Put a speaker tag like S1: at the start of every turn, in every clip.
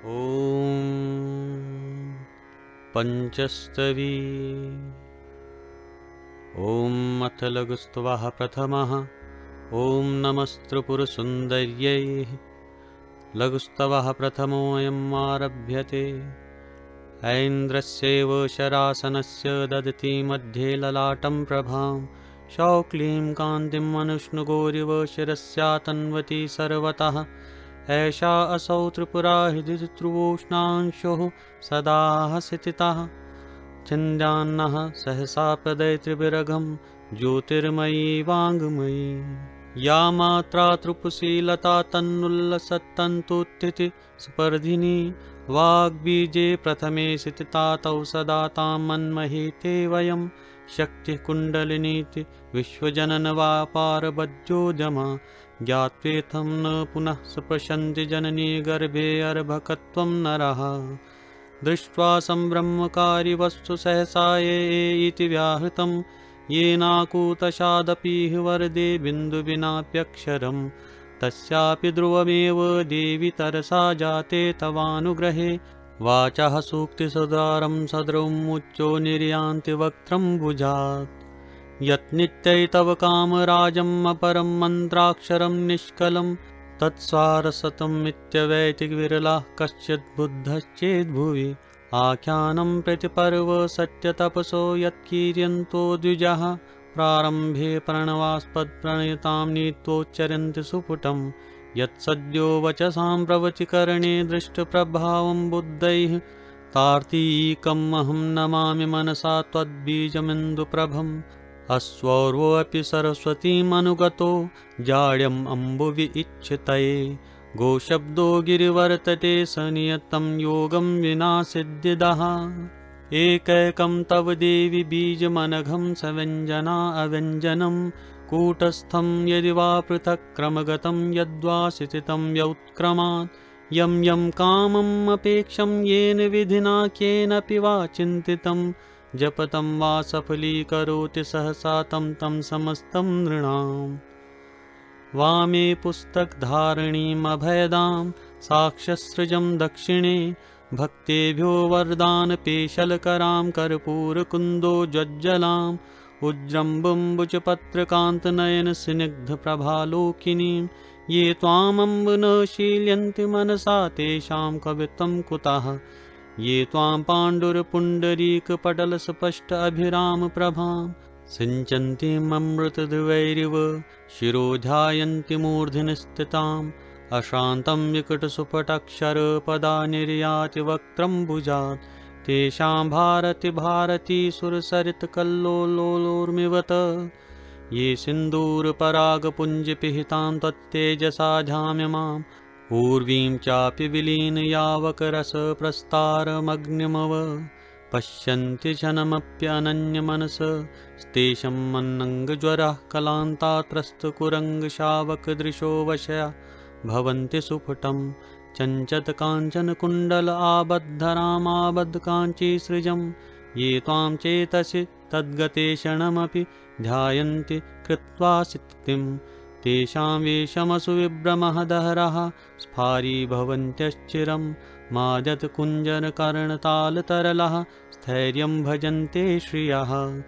S1: ॐ पञ्चस्तवी। ॐ अथ लघुस्तवः प्रथमः। ॐ नमस्त्रिपुरसुन्दर्यै। लघुस्तवः प्रथमोऽयम् आरभ्यते। ऐन्द्रस्यैव शरासनस्य ददति मध्ये ललाटं प्रभां। शौक्लीं कान्तिम् अनुष्णुगौरिव शिरस्या तन्वती सर्वतः। एषा असौ त्रिपुरा हृदि ध्रुवोष्णांशोः सदा हसितितः। छिन्द्यान्नः सहसा प्रदयत्रिविरघं ज्योतिर्मयी वाङ्मयी। या मात्रा त्रिपुशीलता तन्नुल्लसत्तन्तुत्थिति स्पर्धिनी। वाग्बीजे प्रथमे स्थिता तौ सदा तां मन्महे ते वयं। शक्तिः कुण्डलिनीति विश्वजननवापारबध्योद्यमा। ज्ञात्वेत्थं न पुनः स्पृशन्ति जननी गर्भे अर्भकत्वं नरः। दृष्ट्वा सम्भ्रमकारि वस्तु सहसा ये इति व्याहृतं। येनाकूतशादपीह वरदे बिन्दुविनाप्यक्षरम्। तस्यापि ध्रुवमेव देवि तरसा जाते तवानुग्रहे। वाचः सूक्तिसुधारं सद्रुमुच्चो निर्यान्ति वक्त्रं भुजात्। यत्नित्यै तव कामराजम् अपरं मन्त्राक्षरं निष्कलं। तत्सारसतमित्यवैति विरलः कश्चित् बुद्धश्चेद्भुवि। आख्यानं प्रतिपर्व सत्यतपसो यत्कीर्यन्तो द्विजः। प्रारम्भे प्रणवास्पदप्रणयतां नीत्वोच्चरन्ति सुपुटं। यत्सद्यो वचसां प्रवचीकरणे दृष्टप्रभावं बुद्धैः। तार्तीकमहं नमामि मनसा त्वद्बीजमिन्दुप्रभम्। अस्वौर्वोऽपि सरस्वतीमनुगतो जाड्यम् अम्बुवि इच्छितये। गोशब्दो गिरिवर्तते स नियतं योगं विना सिद्धिदः। एकैकं तव देवि बीजमनघं सव्यञ्जना अव्यञ्जनं। कूटस्थं यदि वा पृथक् क्रमगतं यद्वा स्थितं व्युत्क्रमात्। यं यं कामम् अपेक्षं येन विधिना केनपि वा चिन्तितं। जपतं वा सफलीकरोति सहसा तं तं समस्तं नृणाम्। वामे पुस्तकधारिणीमभयदां साक्ष्यसृजं दक्षिणे। भक्तेभ्यो वरदानपेशलकरां कर्पूरकुन्दोज्ज्वलाम्। उज्जम्बुम्बुजपत्रकान्तनयनस्निग्धप्रभालोकिनीं। ये त्वामम्ब न शील्यन्ति मनसा तेषां कवित्वं कुतः। ये त्वां पाण्डुरपुण्डरीकपटलस्पष्ट अभिरामप्रभां। सिञ्चन्तीममृतध्रुवैरिव शिरोध्यायन्ति मूर्ध्नि स्थिताम्। अश्रान्तं विकटसुपटक्षरपदा निर्याति वक्त्रं भुजात्। तेषां भारति भारती सुरसरितकल्लोलोर्मिवत्। ये सिन्दूरपरागपुञ्जपिहितां त्वत्तेजसा ध्यायमाम्। ऊर्वीं चापि विलीनयावकरसप्रस्तारमग्निमव। पश्यन्ति क्षणमप्यनन्यमनस स्तेषं मन्नङ्गज्वरः कलान्तात्रस्तकुरङ्गशावकदृशो वशया भवन्ति सुपुटं। चञ्चत्काञ्चनकुण्डल आबद्धरामाबद्धकाञ्चीसृजं। ये त्वां चेतसि तद्गते क्षणमपि ध्यायन्ति कृत्वा स्थितिं। तेषां वेषमसुविभ्रमः दहरः स्फारी भवन्त्यश्चिरं। मादत्कुञ्जरकर्णतालतरलः स्थैर्यं भजन्ते श्रियः।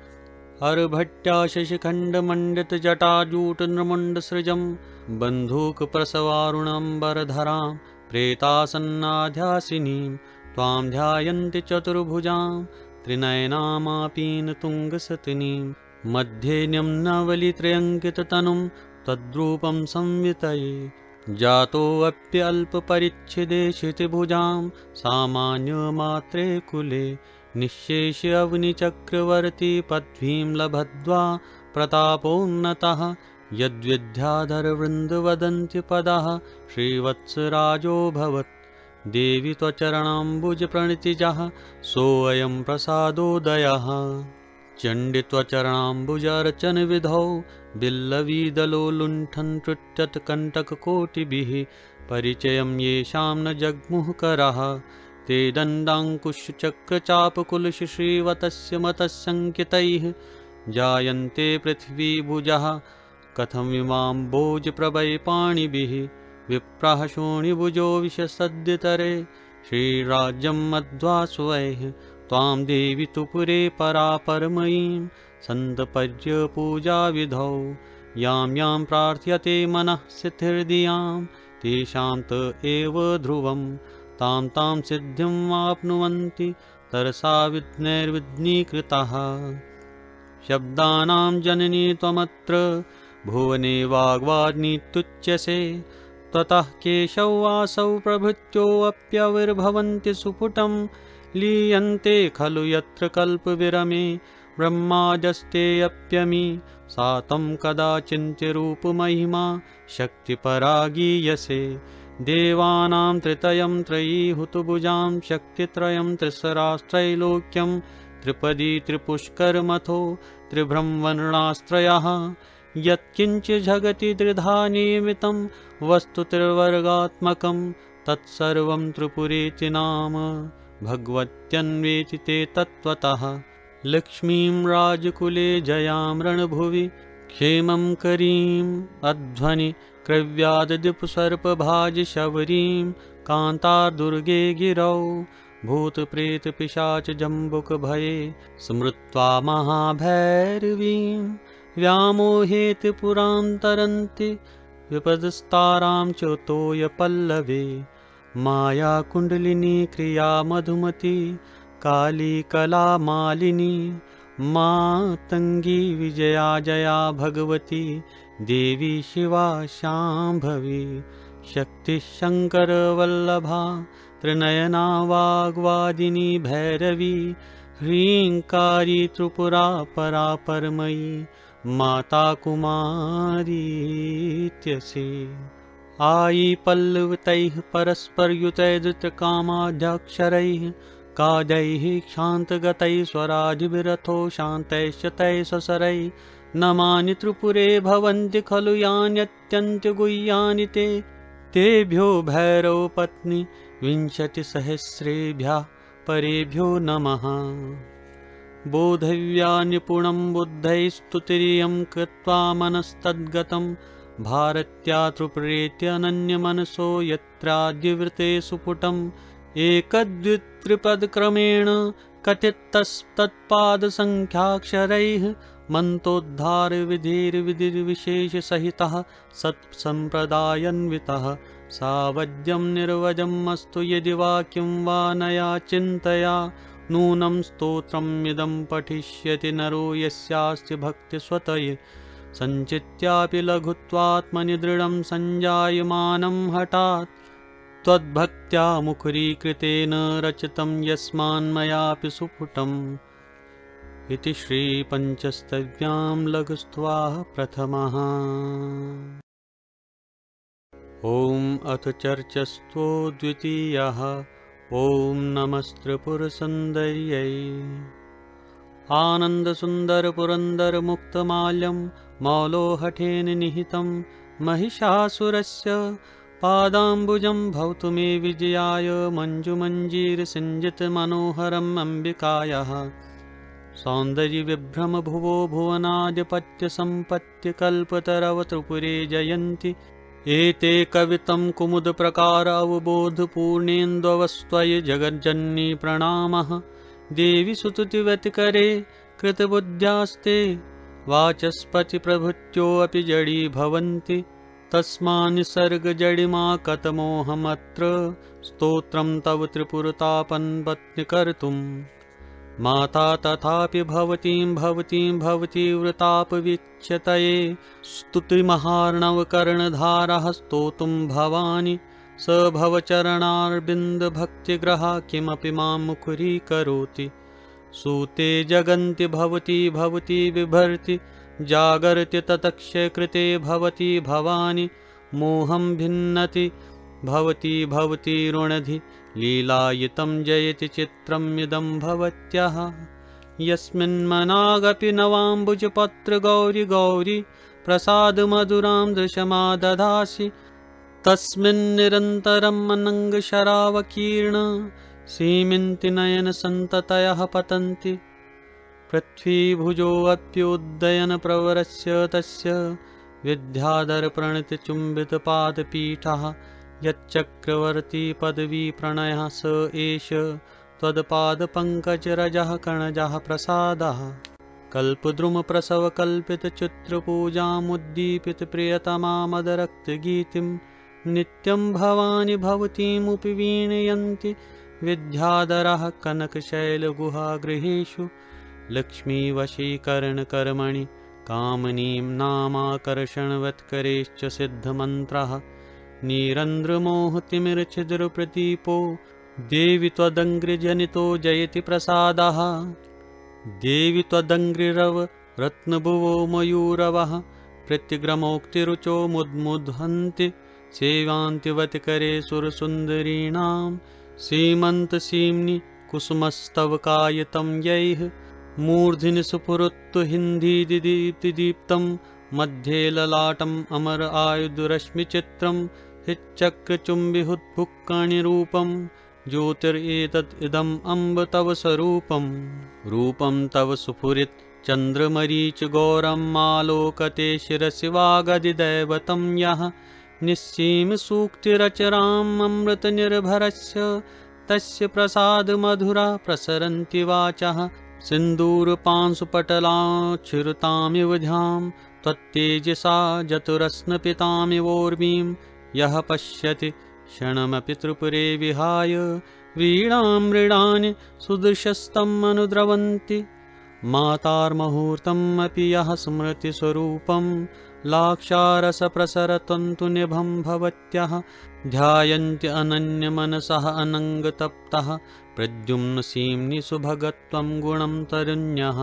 S1: अर्भट्या शशिखण्डमण्डितजटाजूटनृमण्डसृजं। बन्धूकप्रसवारुणम्बरधरां प्रेतासन्नाध्यासिनीं। त्वां ध्यायन्ति चतुर्भुजां त्रिनयनामापीनतुङ्गसतिनीं। मध्ये न्यम्नावलित्रयङ्किततनुं त्वद्रूपं संवितये। जातोऽप्यल्पपरिच्छिदे क्षितिभुजां सामान्यमात्रे कुले। निःशेष्य अवनिचक्रवर्ती पद्भीं लभद्वा प्रतापोन्नतः। यद्विद्याधरवृन्द वदन्ति पदः श्रीवत्सराजोऽभवत्। देवि त्वचरणाम्बुजप्रणितिजः सोऽयं प्रसादोदयः। चण्डि त्वचरणाम्बुजार्चनविधौ बिल्लवीदलो लुण्ठन् तृत्यत्कण्टककोटिभिः। परिचयं येषां न जग्मुःकरः ते दण्डाङ्कुशचक्रचापकुलश्रीवतस्य मतस्सङ्कितैः। जायन्ते पृथ्वीभुजः कथमिमाम्भोजप्रभयपाणिभिः। विप्रः शोणिभुजो विशसद्यतरे श्रीराज्यं मध्वा स्वैः त्वां देवि तु पुरे परापरमयीं सन्तपर्य पूजाविधौ यां यां प्रार्थ्यते मनः सिद्धिर्धियां तेषां त एव ध्रुवं तां तां सिद्धिं वाप्नुवन्ति तरसा विघ्नैर्विघ्नीकृताः। शब्दानां जननी त्वमत्र भुवने वाग्वाग्नित्युच्यसे ततः केशौ वासौ प्रभृत्योऽप्यविर्भवन्ति सुपुटं लीयन्ते खलु यत्र कल्पविरमे ब्रह्माजस्तेऽप्यमी सा तं कदाचिन्त्य रूपमहिमा शक्तिपरा गीयसे। देवानां त्रितयं त्रयीहुतभुजां शक्तित्रयं त्रिसरास्त्रैलोक्यं त्रिपदी त्रिपुष्करमथो त्रिभ्रमवर्णास्त्रयः यत्किञ्च जगति त्रिधा नियमितं वस्तु त्रिवर्गात्मकं तत्सर्वं त्रिपुरेति नाम भगवत्यन्वेति ते तत्त्वतः। लक्ष्मीं राजकुले जयां रणभुवि क्षेमं करीं अध्वनि क्रव्याददिपुसर्पभाजशबरीं कान्तार्दुर्गे गिरौ भूतप्रेतपिशाच जम्बुकभये स्मृत्वा महाभैरवीं व्यामोहेति पुरां तरन्ति विपदस्तारां च तोयपल्लवे मायाकुण्डलिनी क्रिया मधुमती काली कला मालिनी मातङ्गी विजया जया भगवती देवी शिवा शाम्भवी शक्तिः शङ्करवल्लभा त्रिनयना वाग्वादिनी भैरवी ह्रीङ्कारी त्रिपुरा परापरमयी माता कुमारीत्यसि। आई पल्लवितैः परस्परयुतैः धृतकामाद्याक्षरैः कादैः क्षान्तगतैः स्वराजविरथो शान्तैश्च तैः ससरैः नमानि त्रिपुरे भवन्ति खलु यान्यत्यन्त्यगुह्यानि ते तेभ्यो भैरवपत्नि विंशतिसहस्रेभ्यः परेभ्यो नमः। बोधव्या निपुणं बुद्धैस्तुतिरियं कृत्वा मनस्तद्गतं भारत्या त्रिपुरेत्यनन्यमनसो यत्राद्यवृते सुपुटम् एकद्वित्रिपदक्रमेण कथितस्तत्पादसङ्ख्याक्षरैः मन्त्रोद्धारविधिर्विधिर्विशेषसहितः सत्सम्प्रदायान्वितः सावद्यं निर्वजम् अस्तु यदि वाक्यं वा नया चिन्तया नूनं स्तोत्रमिदं पठिष्यति नरो यस्यास्ति भक्तिस्वतये सञ्चित्यापि लघुत्वात्मनि दृढं सञ्जायमानं हठात् त्वद्भक्त्या मुखरीकृतेन रचितं यस्मान्मयापि सुपुटम् इति श्रीपञ्चस्तव्यां लघुस्त्वाः प्रथमः। ॐ अथ चर्चस्त्वो द्वितीयः। ॐ नमस्त्रिपुरसुन्दर्यै आनन्दसुन्दरपुरन्दरमुक्तमाल्यं मौलोहठेन निहितं महिषासुरस्य पादाम्बुजं भवतु मे विजयाय मञ्जुमञ्जीरसिञ्जितमनोहरम् अम्बिकायाः सौन्दर्यविभ्रमभुवो भुवनादिपत्यसम्पत्तिकल्पतरव त्रिपुरे जयन्ति एते कवितं कुमुदप्रकार अवबोधपूर्णेन्दवस्त्वयि जगज्जननी प्रणामः। देवी सुतुतिव्यतिकरे कृतबुद्ध्यास्ते वाचस्पतिप्रभृत्योऽपि जडी भवन्ति तस्मान्निसर्गजडिमा कथमोऽहमत्र स्तोत्रं तव त्रिपुरतापन्पत्निकर्तुम् माता तथापि भवती वृतापविच्यतये स्तुतिमहार्णवकर्णधारः स्तोतुं भवानि स भवचरणारविन्दभक्तिग्रहा किमपि मां मुखरीकरोति सूते जगन्ति भवती बिभर्ति जागर्ति ततक्षयकृते भवती भवानि मोहं भिन्नति भवती रुणधि लीलायितं जयति चित्रमिदं भवत्यः यस्मिन्मनागपि नवाम्बुजपत्र गौरि प्रसादमधुरां दृशमादधासि तस्मिन्निरन्तरम् अनङ्गशरावकीर्ण सीमिन्ति नयनसन्ततयः पतन्ति पृथ्वीभुजोऽप्योद्दयनप्रवरस्य तस्य विद्याधरप्रणतिचुम्बितपादपीठः यच्चक्रवर्ती पदवी प्रणयः स एष त्वत्पादपङ्कजरजः कणजः प्रसादः कल्पद्रुमप्रसवकल्पितचित्रपूजामुद्दीपितप्रियतमा मदरक्तगीतिं नित्यं भवानि भवतीमुपि वीणयन्ति विद्याधरः कनकशैलगुहागृहेषु लक्ष्मीवशीकरणकर्मणि कामनीं नामाकर्षणवत्करेश्च सिद्धमन्त्रः निरन्ध्रमोहतिमिरच्छिद्रप्रदीपो देवि त्वदङ्घ्रिजनितो जयति प्रसादः देवि त्वदङ्घ्रिरव रत्नभुवो मयूरवः प्रत्यग्रमोक्तिरुचो मुद्मुद्हन्ति सेवान्तिवत्करे सुरसुन्दरीणां सीमन्तसीम्नि कुसुमस्तवकायतं यैः मूर्ध्नि सुपुरुत्तु हिन्दीदीप्तिदीप्तं मध्ये ललाटम् अमर आयुधरश्मिचित्रं हिच्चक्रचुम्बिहुत्फुक्कणिरूपं ज्योतिरेतत् इदम् अम्ब तव स्वरूपं रूपं तव सुफुरित् चन्द्रमरीचिगौरं मालोकते शिरसि वागधिदैवतं यः निस्सीमसूक्तिरचराम् अमृतनिर्भरस्य तस्य प्रसादमधुरा प्रसरन्ति वाचः सिन्दूरपांशुपटलाच्छिरुतामिव ध्यां त्वत्तेजसा जतुरस्नपितामिवोर्मीं यः पश्यति क्षणमपि त्रिपुरे विहाय व्रीडां मृडानि सुदृशस्तम् अनुद्रवन्ति मातार्मुहूर्तम् अपि यः स्मृतिस्वरूपं लाक्षारसप्रसरतन्तुनिभं भवत्यः ध्यायन्ति अनन्यमनसः अनङ्गतप्तः प्रद्युम्नसीम्नि सुभगत्वं गुणं तरुण्यः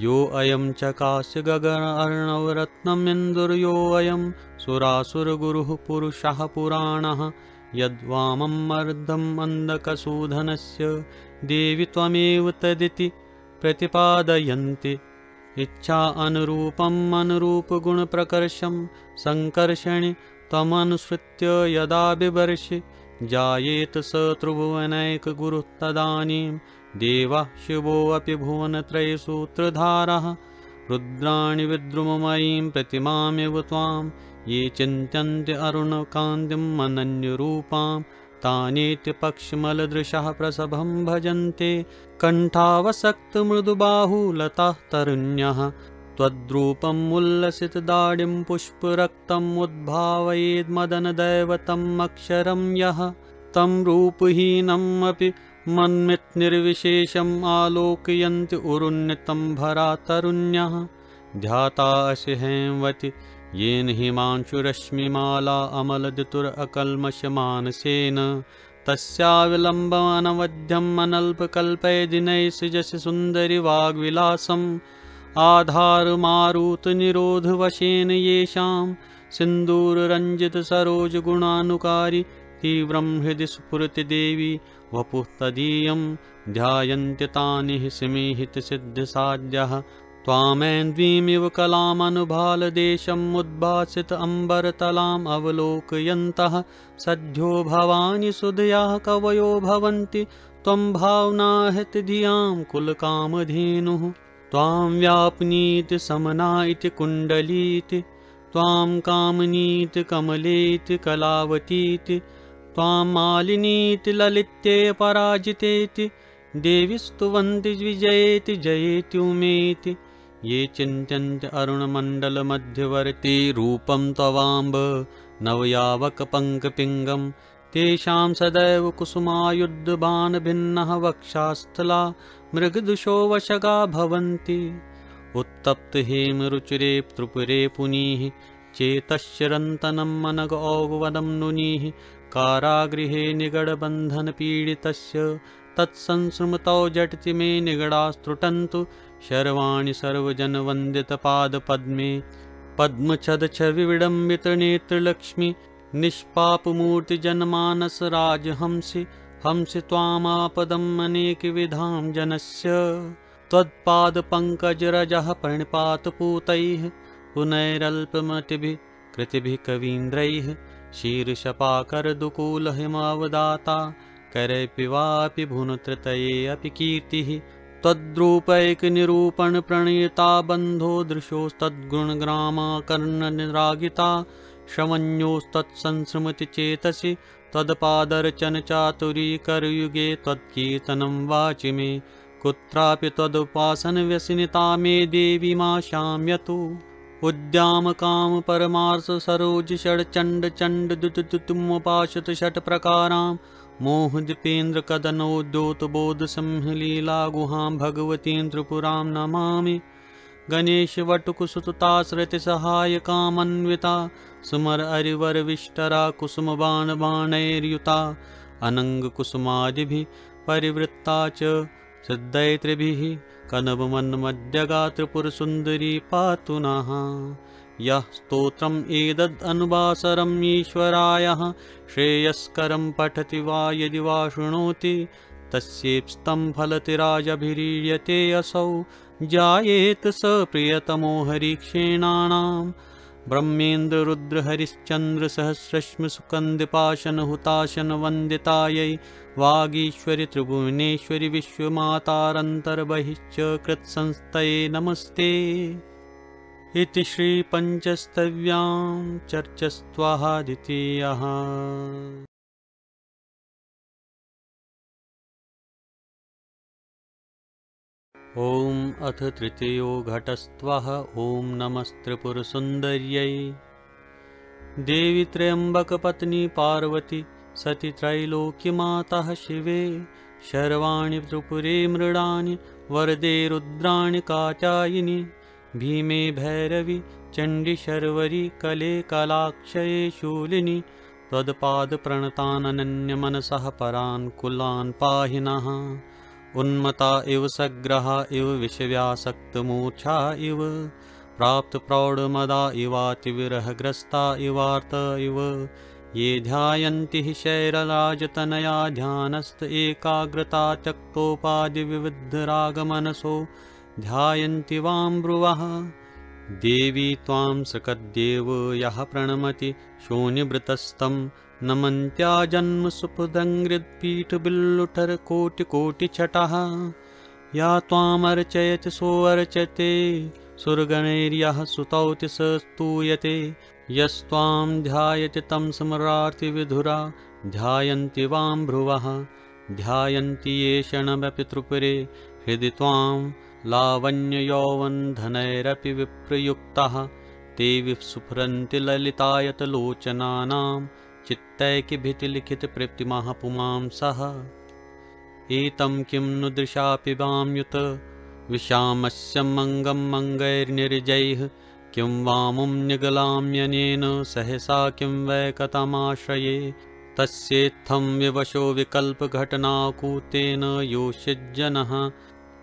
S1: यो अयं चकास्य गगनार्णवरत्नमिन्दुर्यो सुरासुरगुरुः पुरुषः पुराणः यद्वामम् अर्धम् अन्धकसूदनस्य देवि त्वमेव तदिति प्रतिपादयन्ति इच्छा अनुरूपम् अनुरूपगुणप्रकर्षं संकर्षणि त्वमनुसृत्य यदा बिभर्षि जायेत स त्रिभुवनैकगुरुः तदानीं देवः शिवोऽपि भुवनत्रयसूत्रधारः रुद्राणि विद्रुममयीं प्रतिमामिव त्वां ये चिन्त्यन्ते अरुणकान्तिम् अनन्यरूपां तानेति पक्षिमलदृशः प्रसभं भजन्ते कण्ठावसक्तमृदुबाहुलताः तरुण्यः त्वद्रूपम् उल्लसितदाडिं पुष्परक्तम् उद्भावयेद्मदनदैवतम् अक्षरं यः तं रूपहीनम् अपि मन्मितनिर्विशेषम् आलोकयन्ति उरुन्नितं भरा तरुण्यः ध्याता असि हेमवति येन हिमांशुरश्मिमाला अमलदितुरकल्मषमानसेन तस्याविलम्बमनवध्यम् अनल्पकल्पे दिनैः सृजसि सुन्दरि वाग्विलासम् आधारमारुतनिरोधवशेन येषां सिन्दूररञ्जितसरोजगुणानुकारी तीव्रं हृदि स्फुरति देवी वपुः तदीयं ध्यायन्ति तानि हि समीहितसिद्धिसाध्यः त्वामेन्द्वीमिव कलामनुभालदेशम् उद्भासित अम्बरतलाम् अवलोकयन्तः सद्यो भवानि सुधयाः कवयो भवन्ति त्वं भावनाहति धियां कुलकामधेनुः त्वां व्यापनीति समना इति कुण्डलीति त्वां कामनीति कमलेति कलावतीति त्वां मालिनीति ललित्ये पराजितेति देवी स्तुवन्ति विजयेति जयेति उमेति ये चिन्त्यन्ते अरुणमण्डलमध्यवर्ती रूपं तवाम्ब नवयावकपङ्कपिङ्गं तेषां सदैव कुसुमायुद्धबाणभिन्नः वक्षास्थला मृगदुषो वशगा भवन्ति उत्तप्तहेमरुचिरे त्रिपुरे पुनीः चेतश्चिरन्तनं मनग औगवदं नुनीः कारागृहे निगडबन्धनपीडितस्य तत्संस्मृतौ झटिति मे निगडास्तृटन्तु शर्वाणि सर्वजनवन्दितपादपद्मे पद्मच्छदच्छविविडम्बितनेत्रलक्ष्मि निष्पापमूर्तिजनमानसराजहंसि हंसि त्वामापदम् अनेकविधां जनस्य त्वत्पादपङ्कजरजः प्रणिपातपूतैः पुनैरल्पमतिभिः कृतिभिः कवीन्द्रैः शीर्षपाकरदुकूलहिमावदाता करैपिवापि भुनत्रतये अपि कीर्तिः त्वद्रूपैकनिरूपणप्रणीता बन्धो दृशोस्तद्गुणग्रामा कर्णनिरागिता श्रवण्योस्तत्संसृमति चेतसि त्वत्पादर्चन चातुरी करयुगे त्वत्कीर्तनं वाचि मे कुत्रापि त्वदुपासनव्यसनिता मे देवी मा शाम्यतु उद्याम काम परमार्थ सरोज षड्चण्ड चण्ड दुतुमुपाशत षट् प्रकारां मोह दीपेन्द्र कदनोद्योत बोध संलीला गुहां भगवतीं त्रिपुरां नमामि गणेश वटुकुसुता श्रुति सहाय कामन्विता सुमर अरिवर विष्टरा कुसुम बाण बाणैर्युता अनंग कुसुमादिभिः परिवृत्ता च सिद्धैत्रिभिः कनवमन्मध्यगा त्रिपुरसुन्दरी पातु नः यः स्तोत्रम् एतदनुवासरम् ईश्वरायः श्रेयस्करं पठति वा यदि वा शृणोति तस्येप्सितं फलति राजभिरीड्यते असौ जायेत स प्रियतमो हरिक्षेणानां ब्रह्मेन्द्र रुद्र हरिश्चन्द्र सहस्रश्म सुकन्दिपाशन हुताशन वन्दितायै वागीश्वरि त्रिभुवनेश्वरि विश्वमातारन्तर्बहिश्च कृत्संस्थये नमस्ते इति श्रीपञ्चस्तव्यां चर्चस्त्वादितीयः। ॐ अथ तृतीयो घटस्त्वः ॐ नमस्त्रिपुरसुन्दर्यै देवी त्र्यम्बकपत्नी पार्वती सती त्रैलोक्यमाता शिवे शर्वाणि त्रिपुरे मृडानि वरदे रुद्राणि कात्यायिनि भीमे भैरवी चण्डी शर्वरी कले कलाक्षये शूलिनि त्वत्पादप्रणतानन्यमनसः परान् कुलान् पाहि नः उन्मता इव सग्रहा इव विषव्यासक्तमूर्छा इव प्राप्तप्रौढमदा इवातिविरहग्रस्ता इवार्त इव ये ध्यायन्ति हि शैलराजतनया ध्यानस्थ एकाग्रता त्यक्तोपाधिविविधरागमनसो ध्यायन्ति वां ब्रुवः देवी त्वां सृकद्देव यः प्रणमति शून्यवृतस्तं नमन्त्या जन्म सुपदङ्घ्रिपीठबिल्लुठर कोटिकोटिछटः या त्वामर्चयति सोऽर्चते सुरगणैर्यः स्तौति स स्तूयते यस्त्वां ध्यायति तं स्मरार्तिविधुरा ध्यायन्ति वां भ्रुवः ध्यायन्ति ये क्षणमपि त्रिपुरे हृदि त्वां लावण्ययौवनधनैरपि विप्रयुक्तः ते विस्फुरन्ति ललितायतलोचनानां चित्तैकभितिलिखितप्रीतिमः पुमांसः एतं किं नु दृशापि वाम्युत विशामस्य मङ्गं मङ्गैर्निर्जैः किं वामुं निगलाम्यनेन सहसा किं वै कथमाश्रये तस्येत्थं विवशो विकल्पघटनाकूतेन योषिज्जनः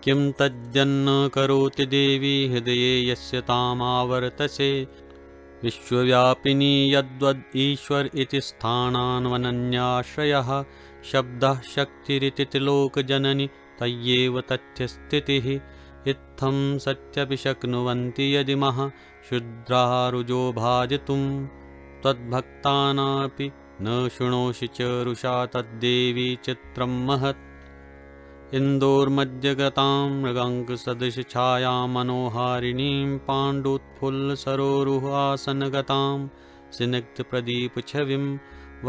S1: किं तद्यन्न करोति देवी हृदये यस्य तामावर्तसे विश्वव्यापिनी यद्वद् ईश्वर इति स्थानान्वनन्याश्रयः शब्दः शक्तिरिति त्रिलोकजननी तय्येव तथ्यस्थितिः इत्थं सत्यपि शक्नुवन्ति यदि मः शूद्राः रुजो भाजितुं त्वद्भक्तानापि न शृणोषि च रुषा तद्देवी चित्रं महत् इन्दोर्मध्यगतां मृगाङ्कसदृशछायां मनोहारिणीं पाण्डुत्फुल्लसरोरुहासनगतां स्निग्धप्रदीपछविं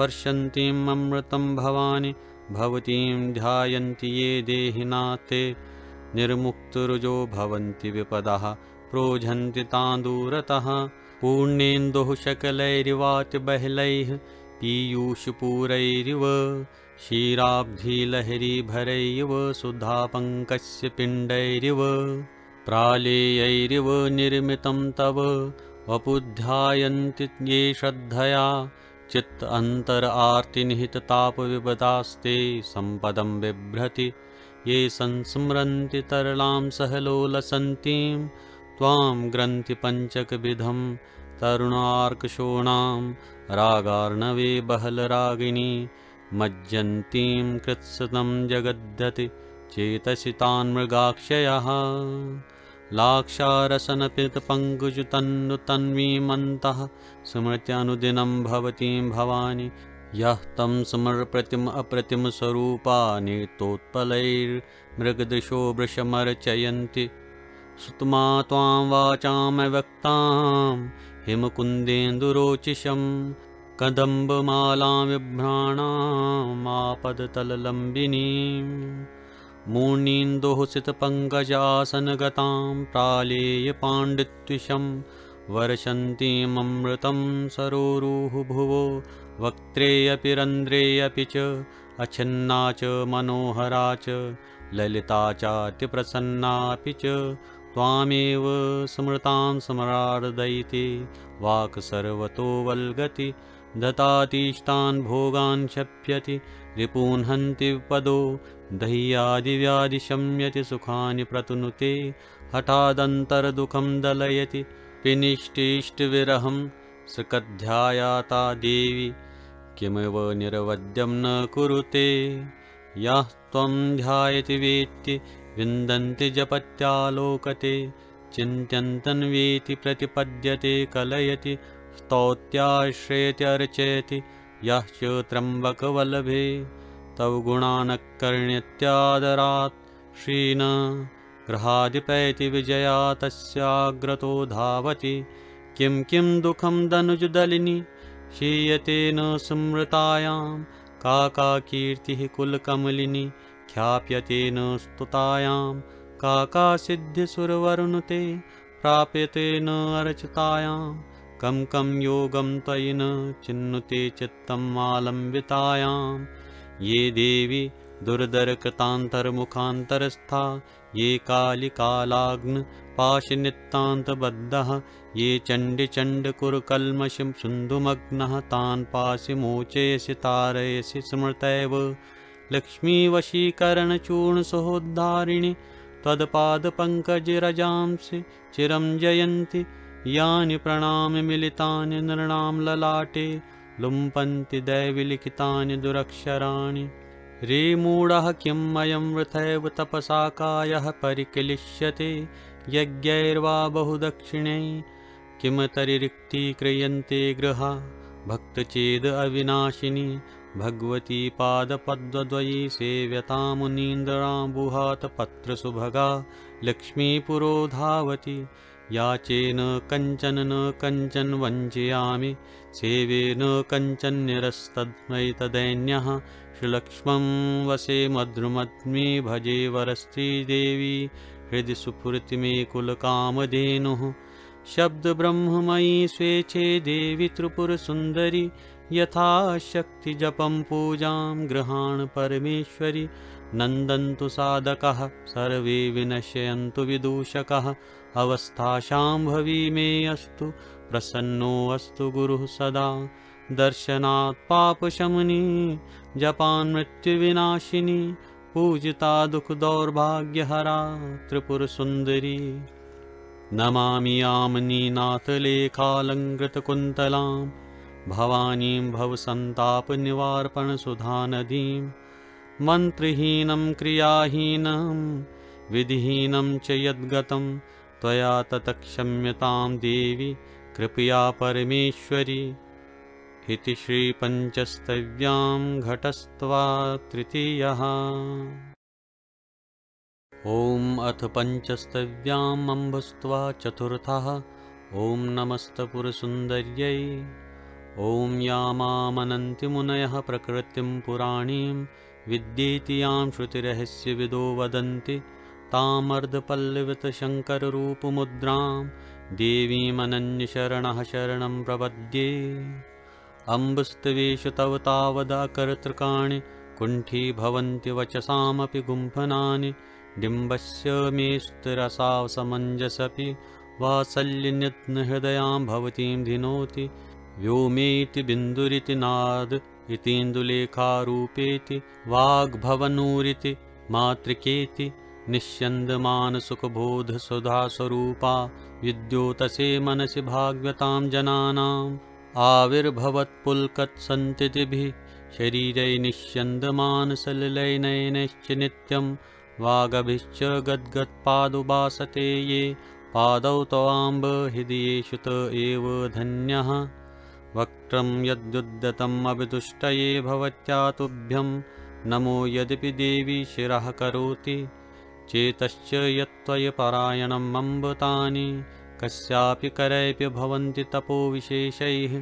S1: वर्षन्तीम् अमृतं भवानि भवतीं ध्यायन्ति ये देहिना ते निर्मुक्तरुजो भवन्ति विपदः प्रोझन्ति तां दूरतः पूर्णेन्दुः शकलैरिवातिबहलैः पीयूषपूरैरिव क्षीराब्धिलहरीभरैव सुधापङ्कस्य पिण्डैरिव प्रालेयैरिव निर्मितं तव वपुध्यायन्ति ये श्रद्धया चित्त अन्तर आर्तिनिहिततापविपदास्ते सम्पदं बिभ्रति ये संस्मरन्ति तरलां सहलोलसन्तीं त्वां ग्रन्थिपञ्चकविधं तरुणार्कशोणां रागार्णवे बहलरागिणी मज्जन्तीं कृत्स्नं जगद्यति चेतसि तान् मृगाक्षयः लाक्षारसनपितपङ्कजतन्नुतन्वीमन्तः स्मृत्यनुदिनं भवतीं भवानि यः तं स्मरप्रतिम अप्रतिमस्वरूपा नेत्रोत्पलैर्मृगदृशो वृषमर्चयन्ति सुतमा त्वां वाचामव्यक्तां हिमकुन्देन्दुरोचिषं कदम्बमालां बिभ्राणामापदतललम्बिनीं मूर्णीन्दोहसितपङ्कजासनगतां प्रालेयपाण्डित्विषं वर्षन्तीममृतं सरोरुह भुवो वक्त्रेऽपि रन्ध्रेऽपि च अच्छन्ना च मनोहरा च ललिता चातिप्रसन्नापि च त्वामेव स्मृतां स्मरार्दयिते वाक् सर्वतो वल्गति दतातीष्टान् भोगान् शप्यति रिपून् हन्ति पदो दह्यादिव्याधि शम्यति सुखानि प्रतनुते हठादन्तर्दुःखं दलयति पिनिष्टिष्टविरहं सृकध्यायाता देवी किमिव निरवद्यं न कुरुते यः त्वं ध्यायति वेत्ति विन्दन्ति जपत्यालोकते चिन्त्यन्तन्वेति प्रतिपद्यते कलयति स्तौत्याश्रयति अर्चयति यः च त्र्यम्बकवल्लभे तव गुणानकर्ण्यत्यादरात् श्रीन गृहाधिपैति विजया तस्याग्रतो धावति किं किं दुःखं दनुजदलिनि क्षीयते न स्मृतायां का कीर्तिः कुलकमलिनी ख्याप्यते न स्तुतायां का सिद्धिसुरवरुणुते प्राप्यते न अर्चितायां कं योगं त्वयि न चिन्नुते चित्तं आलम्बितायां ये देवी दुर्धरकृतान्तर्मुखान्तरस्था ये कालिकालाग्न पाशनितान्तबद्धः ये चण्डिचण्डकुरकल्मषं सिन्धुमग्नः तान् पासि मोचयसि तारयसि स्मृतैव लक्ष्मीवशीकरणचूर्णसहोद्धारिणि त्वत्पादपङ्कजरजांसि चिरं जयन्ति यानि प्रणाममिलितानि नृणां ललाटे लुम्पन्ति दैवलिखितानि दुरक्षराणि रे मूढः किम् अयं वृथैव तपसा कायः परिक्लिश्यते यज्ञैर्वा बहुदक्षिणै किमतरिरिक्ती क्रियन्ते गृहा भक्तचेद अविनाशिनी भगवती पादपद्मद्वयी सेव्यता मुनीन्द्राम्बुहात् पत्रसुभगा लक्ष्मीपुरो धावति याचेन कञ्चन न कञ्चन वञ्चयामि सेवे न कञ्चन निरस्तद्मयि तदैन्यः श्रीलक्ष्मं वसे मद्रुमद्मि भजे वरस्त्रीदेवी हृदि सुफुर्ति मे कुलकामधेनुः शब्दब्रह्ममयी स्वेच्छे देवी त्रिपुरसुन्दरी यथा शक्ति जपं पूजां गृहाण परमेश्वरी नन्दन्तु साधकः सर्वे विनश्यन्तु विदूषकः अवस्थाशाम्भवी मे अस्तु प्रसन्नो अस्तु गुरुः सदा दर्शनात् पापशमनी जपान् मृत्युविनाशिनी पूजिता दुःखदौर्भाग्यहरा त्रिपुरसुन्दरी नमामि यामिनीनाथलेखालङ्कृतकुन्तलां भवानीं भवसन्तापनिवारणसुधानदीं मन्त्रहीनं क्रियाहीनं विधिहीनं च यद्गतं त्वया तत्क्षम्यतां देवी कृपया परमेश्वरी इति श्रीपञ्चस्तव्यां घटस्त्वा तृतीयः। ॐ अथ पञ्चस्तव्याम् अम्बस्त्वा चतुर्थः। ॐ नमस्तपुरसुन्दर्यै। ॐ यामामनन्ति मुनयः प्रकृतिं पुराणीं विद्येति यां श्रुतिरहस्यविदो वदन्ति तामर्धपल्लवितशङ्कररूपमुद्रां देवीमनन्यशरणः शरणं प्रपद्ये। अम्बस्तवेषु तव तावदाकर्तृकाणि कुण्ठीभवन्ति वचसामपि गुम्फनानि डिम्बस्य मेस्तरसावसमञ्जसपि वात्सल्यनित्नहृदयां भवतीं धिनोति व्योमेति बिन्दुरिति नाद इतीन्दुलेखारूपेति वाग्भवनूरिति मातृकेति निश्यन्दमानसुखबोधसुधास्वरूपा विद्योतसे मनसि भाग्यतां जनानाम् आविर्भवत्पुलकत्सन्ततिभिः शरीरै निश्यन्दमानसलिलैनयनैश्च नित्यं वागभिश्च गद्गत्पादुभासते ये पादौ तवाम्ब हृदयेषु त एव धन्यः। वक्त्रं यद्युद्धतम् अभितुष्टये भवत्या तुभ्यं नमो यद्यपि देवी शिरः करोति चेतश्च यत्त्वयपरायणम् अम्बतानि कस्यापि करैप्य भवन्ति तपोविशेषैः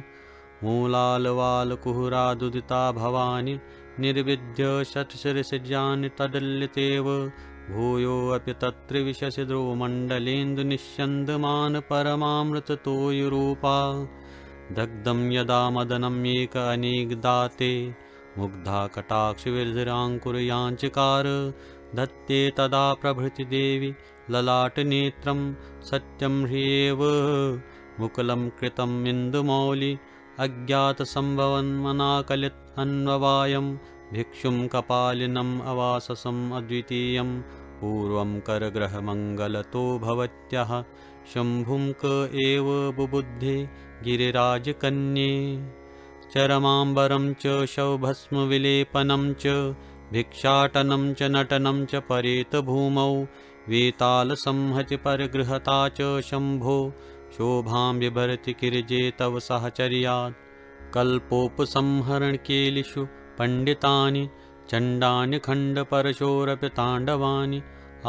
S1: मूलालवालकुहरादुदिता भवानि निर्विद्य षट्शिरसिजानि तदल्लितेव भूयोऽपि तत्र विशसि ध्रुवमण्डलेन्दुनिश्यन्दमान परमामृततोयरूपा दग्धं यदा मदनम् एक अनेकदाते मुग्धा कटाक्षविरधिराङ्कुरयाञ्चकार धत्ते तदा प्रभृति देवी ललाटनेत्रं सत्यं ह्रियेव मुकुलं कृतम् इन्दुमौलि अज्ञातसम्भवन्मनाकलित अन्ववायं भिक्षुं कपालिनम् अवाससम् अद्वितीयं पूर्वं करग्रहमङ्गलतो भवत्यः शम्भुं क एव बुबुद्धे गिरिराजकन्ये चरमाम्बरं च शवभस्मविलेपनं च भिक्षाटनं च नटनं च परेतभूमौ वेतालसंहति परगृहता च शम्भो शोभां बिभर्ति किरजे तव सहचर्यात् कल्पोपसंहरणकेलिषु पण्डितानि चण्डानि खण्डपरशोरपि ताण्डवानि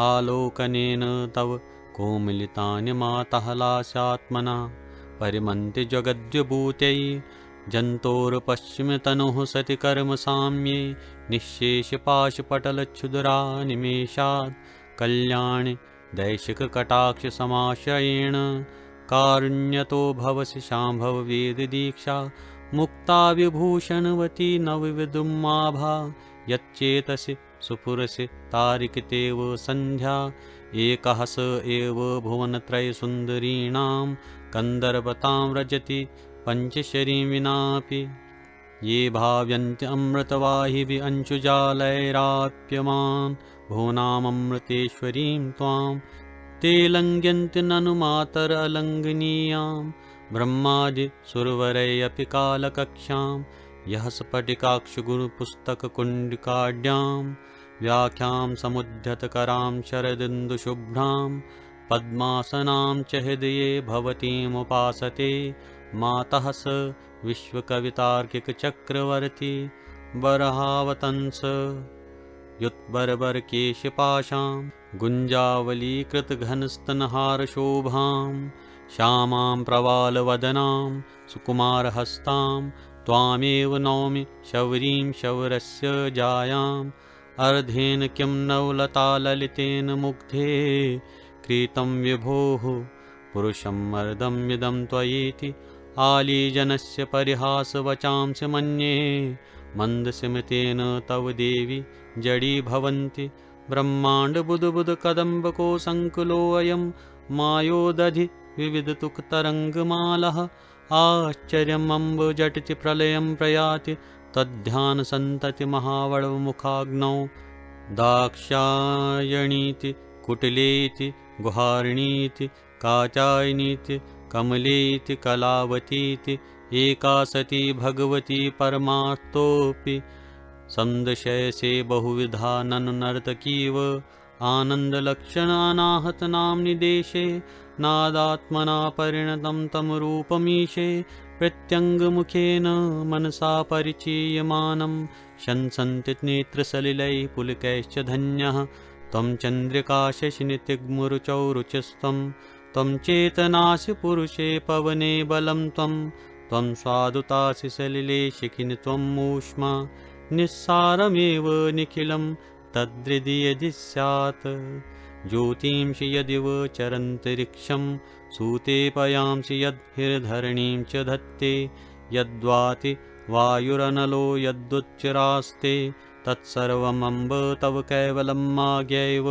S1: आलोकनेन तव कोमलितानि मातः लास्यात्मना परिमन्ति जगद्विभूत्यै जन्तोर्पश्चिमतनुः सति कर्मसाम्ये निःशेषपाशपटलच्छुदरा निमेषात् कल्याणि दैशिककटाक्षसमाश्रयेण कारुण्यतो भवसि शाम्भव वेददीक्षा मुक्ता विभूषणवती नवविदुमाभा यच्चेतसि सुपुरसि तारिकतेव सन्ध्या एकः स एव भुवनत्रयसुन्दरीणां कन्दर्पतां रजति पञ्चशरीं विनापि ये भाव्यन्ति अमृतवाहिभिः अंशुजालैराप्यमान् भुवनामृतेश्वरीं त्वां ते लङ्घयन्ति ननु मातरलङ्घनीयां ब्रह्मादिसुरवरैरपि कालकक्ष्यां यः स्फटिकाक्षगुरुपुस्तककुण्डिकाढ्यां व्याख्यां समुद्धतकरां शरदिन्दुशुभ्रां पद्मासनां च हृदये भवतीमुपासते मातः स विश्वकवितार्किकचक्रवर्ती बर्हावतंस युत्बर्बरकेशपाशां गुञ्जावलीकृतघनस्तनहारशोभां श्यामां प्रवालवदनां सुकुमारहस्तां त्वामेव नौमि शौरीं शौरस्य जायाम् अर्धेन किं नवलताललितेन मुग्धे क्रीतं विभोः पुरुषं मर्दमिदं त्वयेति आलीजनस्य परिहासवचांसि मन्ये मन्दस्मितेन तव देवि जडी भवन्ति ब्रह्माण्डबुदबुदकदम्बको सङ्कुलोऽयं मायोदधि विविधतुकतरङ्गमालः आश्चर्यमम्ब झटिति प्रलयं प्रयाति तद्ध्यानसन्तति महावडवमुखाग्नौ दाक्षायणीति कुटिलेति गुहारिणीति काचायनीति कमलेति कलावतीति एका सती भगवती परमार्थोऽपि संदशयसे बहुविधा ननु नर्तकीव आनन्दलक्षणानाहतनाम्नि देशे नादात्मना परिणतं तं रूपमीशे प्रत्यङ्गमुखेन मनसा परिचीयमानं शंसन्ति नेत्रसलिलैः पुलकैश्च धन्यः त्वं चन्द्रिका शशिनितिग्मुरुचौ रुचिस्त्वं त्वं चेतनासि पुरुषे पवने बलं त्वं स्वादुतासि सलिले शिखिनि त्वं ऊष्मा निस्सारमेव निखिलं तद्हृदि यदि स्यात् ज्योतिंषि यदिव चरन्तरिक्षं सूते पयांसि यद्धिर्धरणीं च धत्ते यद्वाति वायुरनलो यद्दुच्चरास्ते तत्सर्वमम्ब तव कैवलं माज्ञैव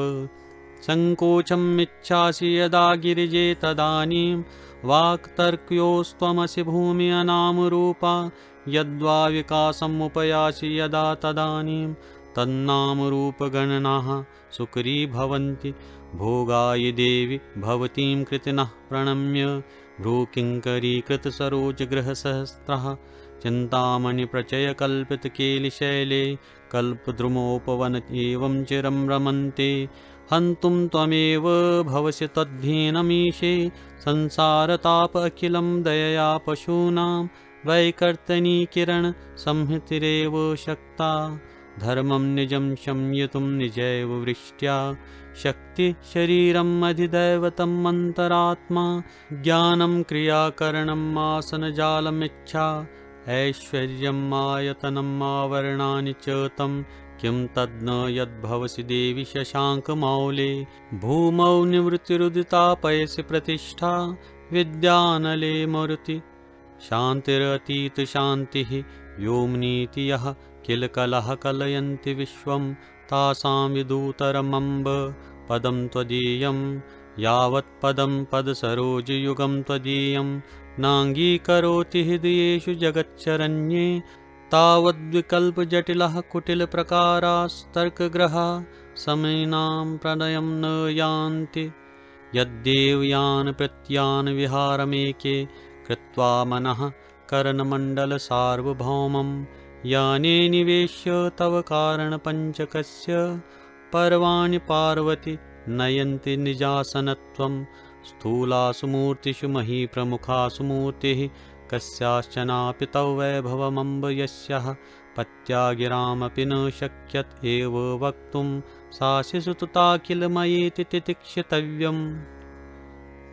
S1: सङ्कोचमिच्छासि यदा गिरिजे तदानीं वाक्तर्क्योस्त्वमसि भूमि अनामरूपा यद्वा विकासमुपयासि यदा तदानीं तन्नामरूपगणनाः सुकरी भवन्ति भोगाय देवि भवतीं कृतिनः प्रणम्य भ्रूकिङ्करीकृतसरोजगृहसहस्रः चिन्तामणिप्रचयकल्पितकेलिशैले कल्पद्रुमोपवन एवं चिरं रमन्ते हन्तुं त्वमेव भवसि तद्धीनमीशे संसारताप अखिलं दयया पशूनां वैकर्तनी किरण संहतिरेव शक्ता धर्मं निजं शम्यतुं निजैव वृष्ट्या शक्ति शरीरम् अधिदैवतम् अन्तरात्मा ज्ञानं क्रियाकरणम् आसनजालमिच्छा ऐश्वर्यम् आयतनम् आवर्णानि च तं किं तद्न यद्भवसि देवि शशाङ्कमौले भूमौ निवृत्तिरुदितापयसि प्रतिष्ठा विद्यानले मरुति शान्तिरतीतशान्तिः व्योम्नीति यः किल कलह कलयन्ति विश्वं तासां विदूतरमम्ब पदं त्वदीयं यावत् पदं पदसरोजयुगं त्वदीयं नाङ्गीकरोति हृदयेषु जगच्चरण्ये तावद्विकल्पजटिलः कुटिलप्रकारास्तर्कग्रहा समयिनां प्रणयं न यान्ति यद्देवयान प्रत्यान विहारमेके कृत्वा मनः करणमण्डलसार्वभौमं याने निवेश्य तव कारणपञ्चकस्य पर्वाणि पार्वती नयन्ति निजासनत्वं स्थूलासु मूर्तिषु महीप्रमुखासु मूर्तिः कस्याश्चनापि तव वैभवमम्ब यस्याः पत्या गिरामपि न शक्यत एव वक्तुं सा शिशुतुता किल मयेति तितिक्षितव्यम्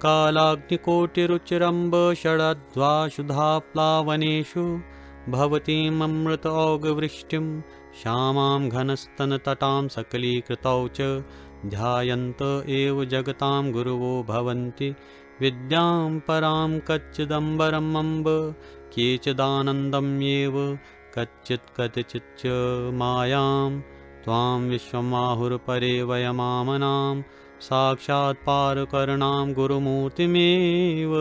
S1: कालाग्निकोटिरुचिरम्ब षडध्वाशुधाप्लावनेषु भवतीममृत औगवृष्टिं श्यामां घनस्तनतटां सकलीकृतौ च ध्यायन्त एव जगतां गुरुवो भवन्ति विद्यां परां कच्चिदम्बरम् अम्ब केचिदानन्दम्येव कच्चित् कतिचिच्च मायां त्वां विश्वमाहुर्परे वयमामनां साक्षात् पारकरुणां गुरुमूर्तिमेव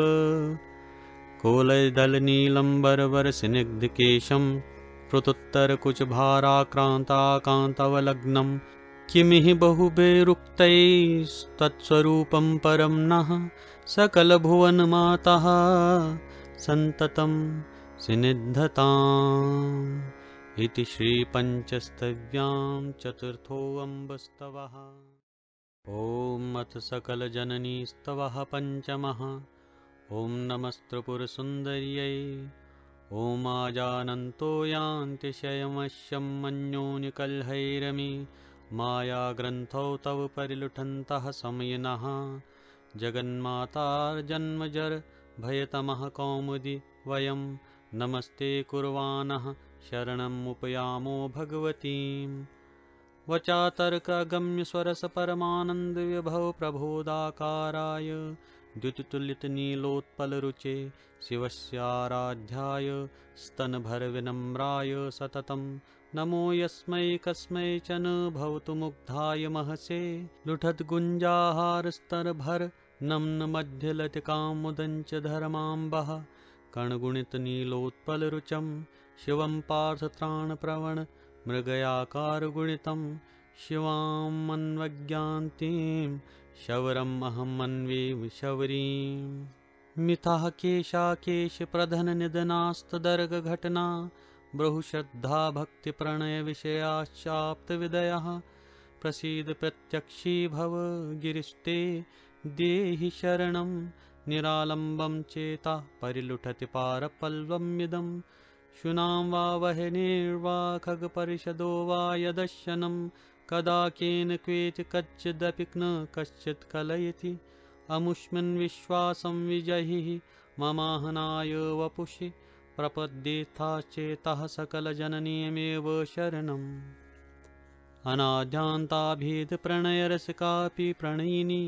S1: कोलयदलनीलम्बरवरसिनिग्धकेशं कृतुत्तरकुचभाराक्रान्ताकान्तवलग्नं किमिहि बहुभिरुक्तैस्तत्स्वरूपं परं नः सकलभुवनमातः सन्ततं सिनिद्धताम् इति श्रीपञ्चस्तव्यां चतुर्थोऽम्बस्तवः। ॐ अथ सकलजननीस्तवः पञ्चमः। ॐ नमस्त्रिपुरसुन्दर्यै ॐ आजानन्तो यान्तिशयमश्यं मन्योनिकल्हैरमि मायाग्रन्थौ तव परिलुठन्तः समयिनः जगन्मातार्जन्मजर भयतमः कौमुदी वयं नमस्ते कुर्वाणः शरणमुपयामो भगवतीम् वचातर्कगम्यस्वरसपरमानन्दविभव प्रबोधाकाराय द्युतितुलितनीलोत्पलरुचे शिवस्याराध्याय स्तनभरविनम्राय सततं नमो यस्मै कस्मै च न भवतु मुग्धाय महसे लुठद्गुञ्जाहारस्तरभर नम्नमध्यलतिकामुदञ्च धर्माम्बः कणगुणितनीलोत्पलरुचं शिवं पार्थत्राणप्रवण मृगयाकारगुणितं शिवां मन्वज्ञान्तीं शौरम् अहं मन्वे शौरीं मिथः केशाकेशप्रधननिधनास्तदर्गघटना बहुश्रद्धा भक्तिप्रणयविषयाश्चाप्तविदयः प्रसीद प्रत्यक्षी भव गिरिस्ते देहि शरणं निरालम्बं चेता परिलुठति पारपल्वमिदं शुनां वा वह्निर्वा खगपरिषदो वा यदशनं कदा केन क्वेति कच्चिदपि न कश्चित् कलयति अमुष्मिन् विश्वासं विजहिः ममाहनाय वपुषि प्रपद्येथाश्चेतः सकलजननीमेव शरणम् अनाद्यान्ताभेदप्रणयरसिकापि प्रणयिनी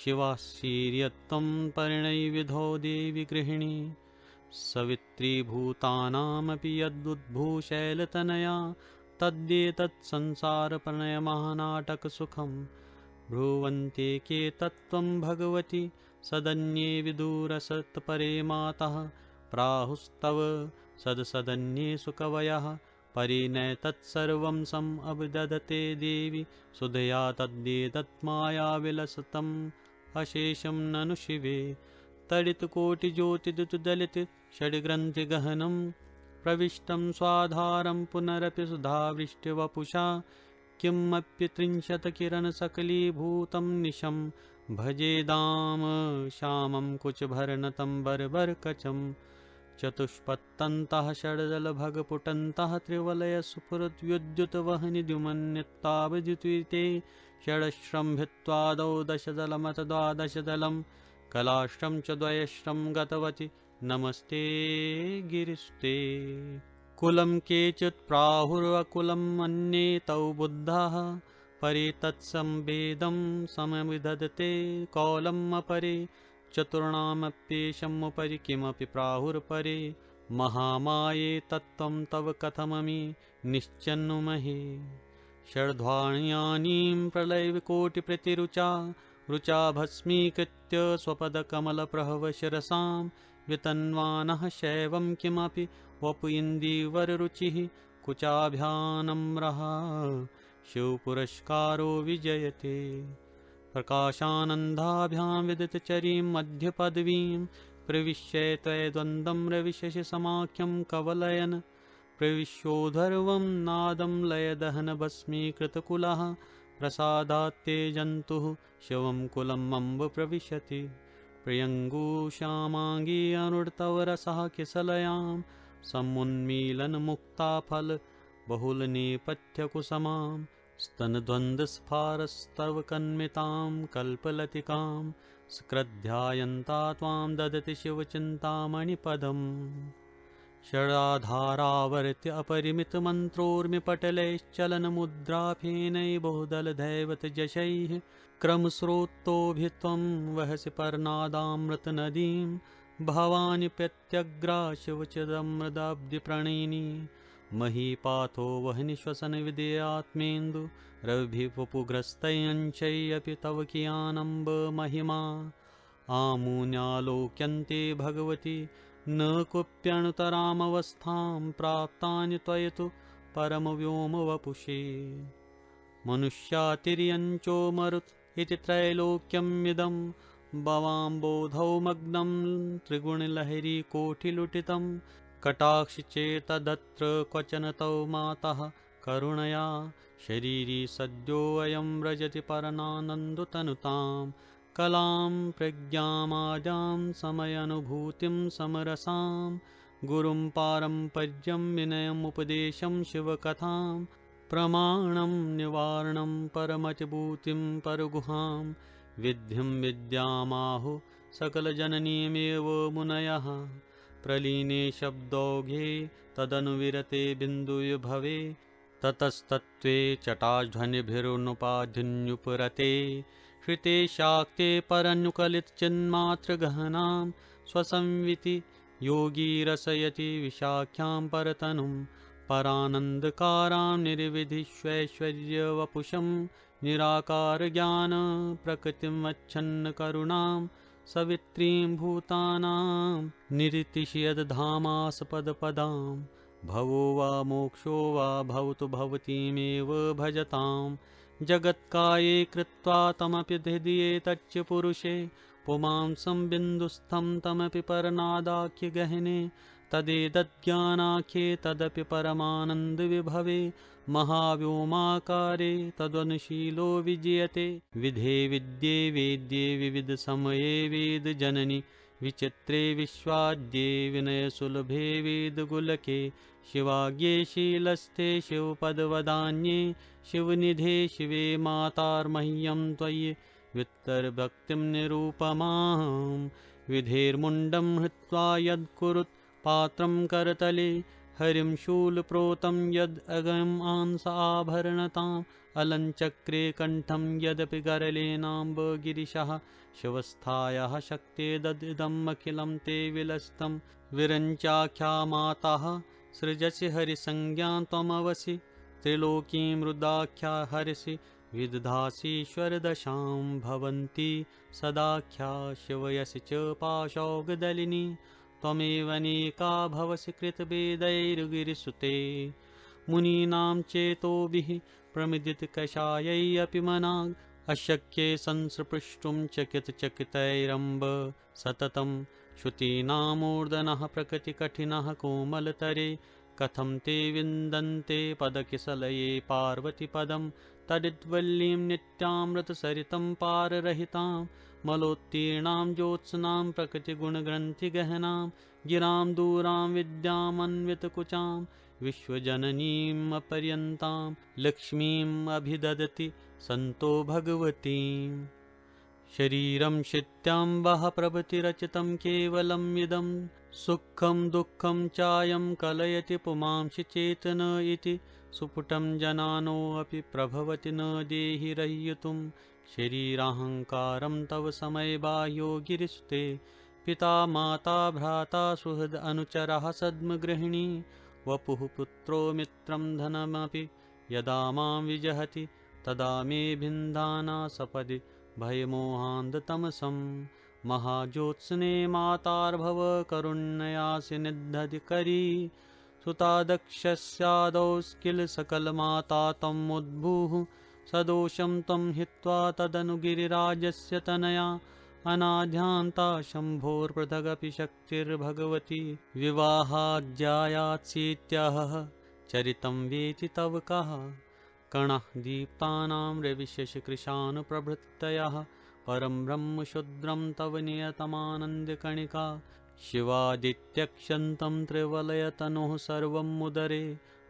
S1: शिवाशीर्यत्वं परिणयविधौ देवि गृहिणी सवित्री भूतानामपि यद्बुद्भूशैलतनया तद्येतत्संसारप्रणयमहानाटकसुखं ब्रुवन्ते के तत्त्वं भगवति सदन्ये विदुरसत्परे मातः प्राहुस्तव सदसदन्येषु कवयः परिणयतत्सर्वं सम् अभिदधते देवि सुधया तद्येतत्मायाविलसतम् अशेषं ननु शिवे तडितकोटिज्योतिदुतदलित षड्ग्रन्थिगहनं प्रविष्टं स्वाधारं पुनरपि सुधावृष्टिवपुषा किमप्यत्रिंशत्किरणसकलीभूतं निशं भजेदाम श्यामं कुचभरनतं बर्बरकचं चतुष्पत्तन्तः षड्दलभगपुटन्तः त्रिवलयसुपुरद्युद्युतवहनिद्युमन्यत्तावद्युतिते षडश्रम्भित्वादौ दशदलमथ द्वादशदलं कलाश्रं च द्वयश्रं गतवति नमस्ते गिरिस्ते। कुलं केचित् प्राहुरकुलम् अन्ये तौ बुद्धाः परे तत्संवेदं समविदधते कौलम् अपरे चतुर्णामप्येषमुपरि किमपि प्राहुर्परे महामाये तत्त्वं तव कथममि निश्चन्नुमहे। षड्ध्वान्यानीं प्रलयविकोटिप्रतिरुचा रुचा भस्मीकृत्य स्वपदकमलप्रभवशिरसां वितन्वानः शैवं किमपि वपु इन्दीवररुचिः कुचाभ्यानम्रः शिवपुरस्कारो विजयते। प्रकाशानन्दाभ्यां विदितचरीं मध्यपदवीं प्रविश्य त्वयद्वन्द्वं रविशशिसमाख्यं कवलयन् प्रविश्योधर्वं नादं लयदहन भस्मीकृतकुलः प्रसादात्ते जन्तुः शिवं कुलम् अम्ब प्रविशति। प्रियङ्गुश्यामाङ्गी अनुरतवरसः किसलयां समुन्मीलनमुक्ताफल बहुलनेपथ्यकुसमां स्तनद्वन्द्वस्फारस्तवकन्मितां कल्पलतिकां सकृद्ध्यायन्ता त्वां ददति शिवचिन्तामणिपदम्। षडाधारावर्त्य अपरिमितमन्त्रोर्मिपटलैश्चलनमुद्राफेनै बहुदलदैवतजशैः क्रमस्रोतोभिः त्वं वहसि परनादामृतनदीं भवानि प्रत्यग्रा शिवचिदमृदाब्धिप्रणयिनी महीपाथो वह्नि श्वसनविदयात्मेन्दु रविभिवपुग्रस्तैरञ्चैरपि तव कियानम्ब महिमा आमून्यालोक्यन्ते भगवति न कुप्यणुतरामवस्थां प्राप्तानि त्वयि तु परमव्योमवपुषे। मनुष्यातिर्यञ्चो मरुत् इति त्रैलोक्यमिदं भवाम्बोधौ मग्नं त्रिगुणलहरीकोटिलुटितं कटाक्षिचेतदत्र क्वचन तव मातः करुणया शरीरी सद्योऽयं व्रजति परनानन्दतनुतां कलां प्रज्ञामाद्यां समयानुभूतिं समरसां गुरुं पारम्पर्यं विनयमुपदेशं शिवकथां प्रमाणं निवारणं परमतिभूतिं परगुहां विद्धिं विद्यामाहु सकलजननीमेव मुनयः प्रलीने शब्दौघे तदनुविरते बिन्दुविभवे ततस्तत्त्वे चटाध्वनिभिरुनुपाधिन्युपरते श्रिते शाक्ते परनुकलितचिन्मात्रगहनां स्वसंविति योगी रसयति विशाख्यां परतनुं परानन्दकारां निर्विधिष्वैश्वर्यवपुषं निराकारज्ञान प्रकृतिमच्छन्नकरुणां सवित्रीं भूतानां निरतिशयद्धामासपदपदां भवो वा मोक्षो वा भवतु भवतीमेव भजतां जगत्काये कृत्वा तमपि हृदये तच्च पुरुषे पुमांसं बिन्दुस्थं तमपि परनादाख्यगहने तदेतज्ज्ञानाख्ये तदपि परमानन्दविभवे महाव्योमाकारे तदनुशीलो विजयते विधे विद्ये वेद्ये विविधसमये वेदजननि विचित्रे विश्वाद्ये विनयसुलभे वेदगुलके शिवाज्ञे शीलस्थे शिवपदवदान्ये शिवनिधे शिवे मातार्मह्यं त्वयि वित्तरभक्तिं निरूपमां विधेर्मुण्डं हृत्वा यत्कुरुत् पात्रं करतले हरिं शूलप्रोतं यद् अगमांस आभरणताम् अलञ्चक्रे कण्ठं यदपि गरलेनाम्ब गिरिशः शिवस्थायाः शक्ते ददिदमखिलं ते विलसितं विरञ्चाख्या माताः सृजसि हरिसंज्ञां त्वमवसि त्रिलोकीं रुदाख्या हरिसि विदधासीश्वरदशां भवन्ति सदाख्या शिवयसि च पाशौगदलिनी त्वमेवनेका भवसि कृतवेदैर्गिरिसुते मुनीनां चेतोभिः प्रमिदितकषायैरपि मनाग् अशक्ये संस्पृष्टुं चकितचकितैरम्ब सततं श्रुतीनामूर्धनः प्रकृतिकठिनः कोमलतरे कथं ते विन्दन्ते पदकिसलये पार्वतीपदं तडिद्वल्लीं नित्यामृतसरितं पाररहितां मलोत्तीर्णां ज्योत्स्नां प्रकृतिगुणग्रन्थिगहनां गिरां दूरां विद्यामन्वितकुचां विश्वजननीम् अपर्यन्तां लक्ष्मीम् अभिददति सन्तो भगवतीम्। शरीरं शित्याम्बः प्रभृतिरचितं केवलम् इदं सुखं दुःखं चायं कलयति पुमांसि चेतन इति सुपुटं जनानोऽपि प्रभवति न देहि रह्युतुं शरीराहङ्कारं तव समयबाह्यो गिरिस्ते पिता माता भ्राता सुहृद अनुचरः सद्मगृहिणी वपुः पुत्रो मित्रं धनमपि यदा मां विजहति तदा मे भिन्दाना सपदि भयमोहान्धतमसं महाज्योत्स्ने मातार्भव करुण्ययासि निदधिकरी सुता दक्षस्यादौ किल सकलमाता तम् उद्भूः सदोषं तं हित्वा तदनु गिरिराजस्य तनया अनाद्यान्ता शम्भोर्पृथगपि शक्तिर्भगवती विवाहाज्जायात्सीत्यहः चरितं वेति तव कः कणः दीप्तानां रविशशिकृशानुप्रभृतयः परं ब्रह्म शुद्रं तव नियतमानन्दकणिका शिवादित्यक्षन्तं त्रिवलयतनुः सर्वं मुदरे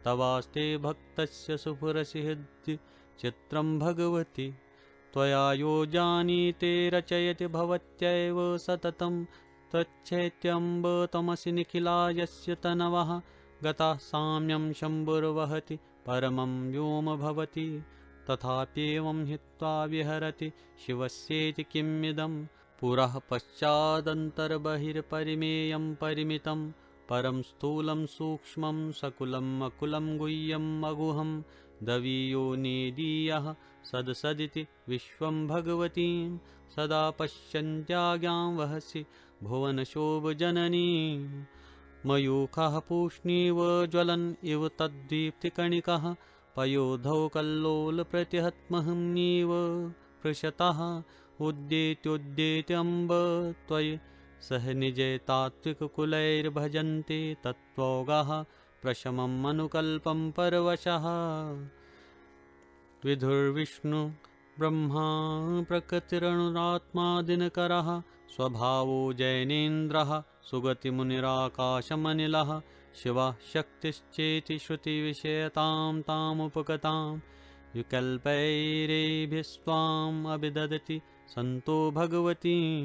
S1: तवास्ते भक्तस्य सुपुरसि हृदि चित्रं भगवति त्वया यो जानीते रचयति भवत्यैव सततं त्वच्छैत्यम्ब तमसि निखिला यस्य तनवः गता साम्यं शम्भुर्वहति परमं व्योम भवति तथाप्येवं हित्वा विहरति शिवस्येति किमिदं पुरः पश्चादन्तर्बहिर्परिमेयं परिमितं परं स्थूलं सूक्ष्मं सकुलं अकुलं गुह्यम् अगुहं दवीयो नेदीयः सदसदिति विश्वं भगवतीं सदा पश्यन्त्याज्ञां वहसि भुवनशोभजननीं मयूखः पूष्णीव ज्वलन् इव तद्दीप्तिकणिकः पयोधौ कल्लोलप्रतिहत्महंनीव पृशतः उद्येत्युद्येत्यम्ब त्वयि सह निजे तात्विककुलैर्भजन्ते तत्त्वौगाः प्रशमम् अनुकल्पं परवशः विधुर्विष्णु ब्रह्मा प्रकृतिरनुरात्मा दिनकरः स्वभावो जैनेन्द्रः सुगतिमुनिराकाशमनिलः शिवः शक्तिश्चेति श्रुतिविषयतां तामुपगतां विकल्पैरेभिस्त्वाम् अभिददति सन्तो भगवतीं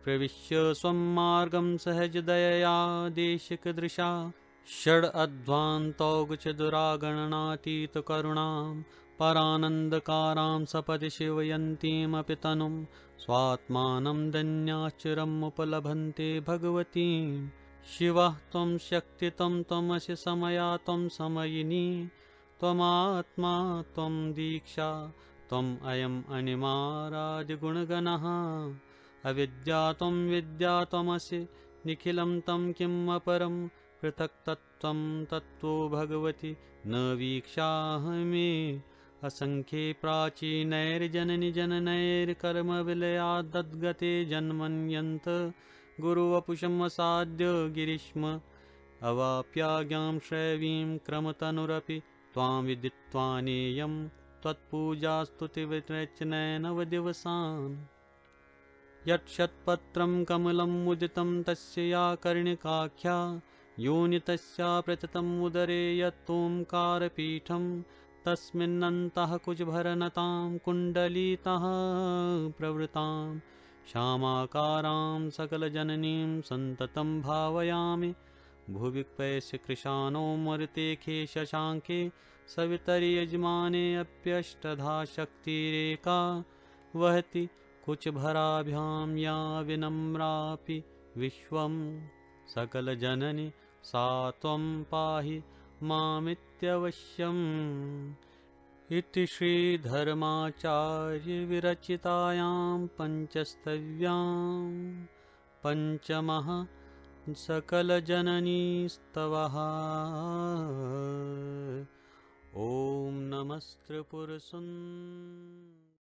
S1: प्रविश्य स्वं मार्गं सहजदयया देशिकदृशा षड् अध्वान्तौगुचदुरागणनातीतकरुणां परानन्दकारां सपदि शिवयन्तीमपि तनुं स्वात्मानं धन्याश्चिरम् उपलभन्ते भगवतीं शिवः त्वं शक्ति त्वमसि समया त्वं समयिनी त्वमात्मा त्वं दीक्षा त्वम् अयम् अनिमारादिगुणगणः अविद्या त्वं विद्या त्वमसि निखिलं तं किम् अपरं पृथक् तत्त्वं तत्त्वो भगवति न वीक्षामि असंख्ये प्राचीनैर्जननि जननैर्कर्मविलयाद्गते जन्मन्यन्त गुरुवपुषमसाद्य गिरीश्म अवाप्याज्ञां श्रैवीं क्रमतनुरपि त्वां विदित्वानेयं त्वत्पूजास्तुतिविरचनैनवदिवसान् यत्शत्पत्रं कमलं मुदितं तस्य या कर्णिकाख्या योनि तस्या प्रततम् उदरे यत्तोङ्कारपीठं तस्मिन्नन्तः कुजभरनतां कुण्डलीतः प्रवृतां श्यामाकारां सकलजननीं सन्ततं भावयामि भुवि पयस्य कृशानो मरुतेखे शशाङ्के सवितरि यजमाने अप्यष्टधा शक्तिरेका वहति कुचभराभ्यां या विनम्रापि विश्वं सकलजननि सा त्वं पाहि मामित्यवश्यम् इति श्रीधर्माचार्यविरचितायां पञ्चस्तव्यां पञ्चमः सकलजननीस्तवः। ॐ नमस्त्रिपुरसुन्दराय।